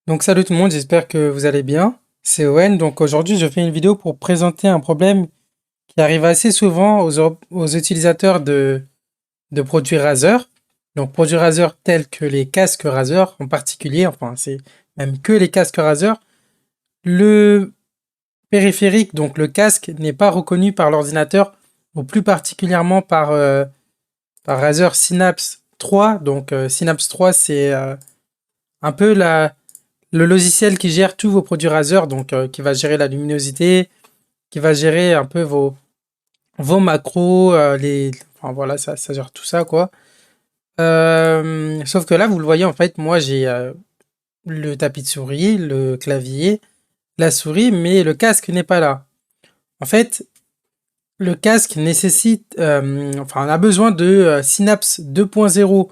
Donc salut tout le monde, j'espère que vous allez bien. C'est Owen. Donc aujourd'hui, je fais une vidéo pour présenter un problème qui arrive assez souvent aux utilisateurs de produits Razer. Donc produits Razer tels que les casques Razer en particulier, enfin c'est même que les casques Razer. Le périphérique, donc le casque, n'est pas reconnu par l'ordinateur ou plus particulièrement par Razer Synapse 3. Donc Synapse 3, c'est un peu le logiciel qui gère tous vos produits Razer, donc qui va gérer la luminosité, qui va gérer un peu vos macros, enfin voilà, ça gère tout ça, quoi. Sauf que là, vous le voyez, en fait, moi j'ai le tapis de souris, le clavier, la souris, mais le casque n'est pas là. En fait, le casque nécessite, enfin, on a besoin de Synapse 2.0.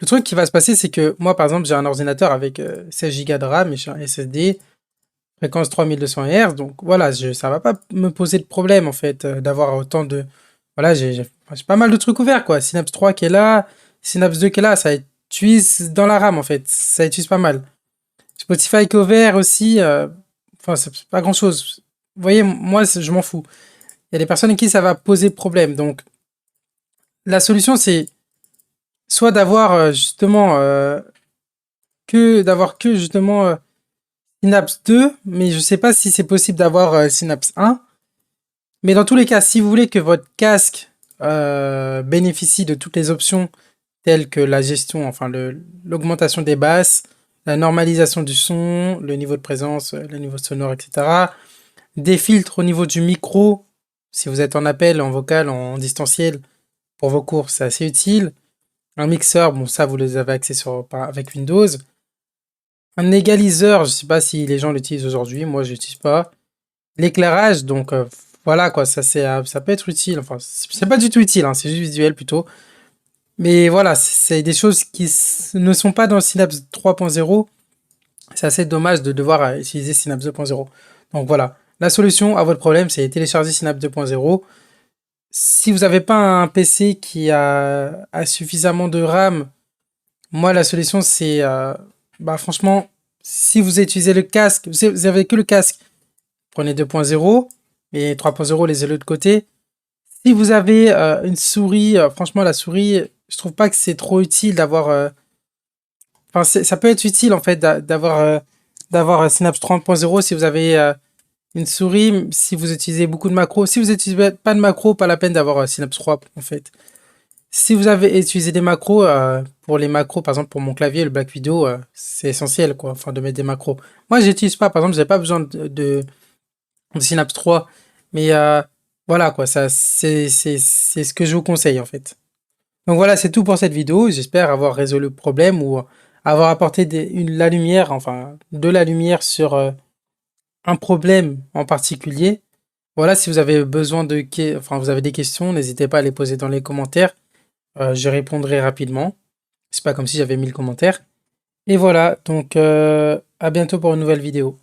Le truc qui va se passer, c'est que moi, par exemple, j'ai un ordinateur avec 16 Go de RAM et j'ai un SSD. Fréquence 3200 Hz, donc voilà, ça va pas me poser de problème en fait d'avoir autant de. Voilà, j'ai pas mal de trucs ouverts quoi. Synapse 3 qui est là, Synapse 2 qui est là, ça utilise dans la RAM en fait, ça utilise pas mal. Spotify qui est ouvert aussi, enfin, c'est pas grand chose. Vous voyez, moi je m'en fous. Il y a des personnes à qui ça va poser problème, donc la solution c'est soit d'avoir justement que justement Synapse 2, mais je sais pas si c'est possible d'avoir Synapse 1. Mais dans tous les cas, si vous voulez que votre casque bénéficie de toutes les options telles que la gestion, enfin l'augmentation des basses, la normalisation du son, le niveau de présence, le niveau sonore, etc. Des filtres au niveau du micro, si vous êtes en appel, en vocal, en distanciel, pour vos cours, c'est assez utile. Un mixeur, bon ça vous les avez accès avec Windows. Un égaliseur, je sais pas si les gens l'utilisent aujourd'hui, moi je l'utilise pas. L'éclairage, donc voilà quoi, ça peut être utile. Enfin, c'est pas du tout utile, hein, c'est juste visuel plutôt. Mais voilà, c'est des choses qui ne sont pas dans Synapse 3.0. C'est assez dommage de devoir utiliser Synapse 2.0. Donc voilà, la solution à votre problème, c'est télécharger Synapse 2.0. Si vous n'avez pas un PC qui a suffisamment de RAM, moi la solution c'est, bah franchement, si vous utilisez le casque, vous avez que le casque, prenez 2.0 et 3.0 les l'autre côté. Si vous avez une souris, franchement la souris, je trouve pas que c'est trop utile d'avoir. Enfin, ça peut être utile en fait d'avoir Synapse 30.0 si vous avez une souris, si vous utilisez beaucoup de macros. Si vous n'utilisez pas de macros, pas la peine d'avoir Synapse 3 en fait. Si vous avez utilisé des macros, pour les macros, par exemple pour mon clavier, le Black Widow, c'est essentiel quoi, enfin de mettre des macros. Moi j'utilise pas, par exemple, j'ai pas besoin de Synapse 3. Mais voilà quoi, ça c'est ce que je vous conseille en fait. Donc voilà, c'est tout pour cette vidéo. J'espère avoir résolu le problème ou avoir apporté la lumière, enfin de la lumière sur un problème en particulier. Voilà, si vous avez besoin enfin vous avez des questions, n'hésitez pas à les poser dans les commentaires. Je répondrai rapidement. C'est pas comme si j'avais mis le commentaire. Et voilà, donc à bientôt pour une nouvelle vidéo.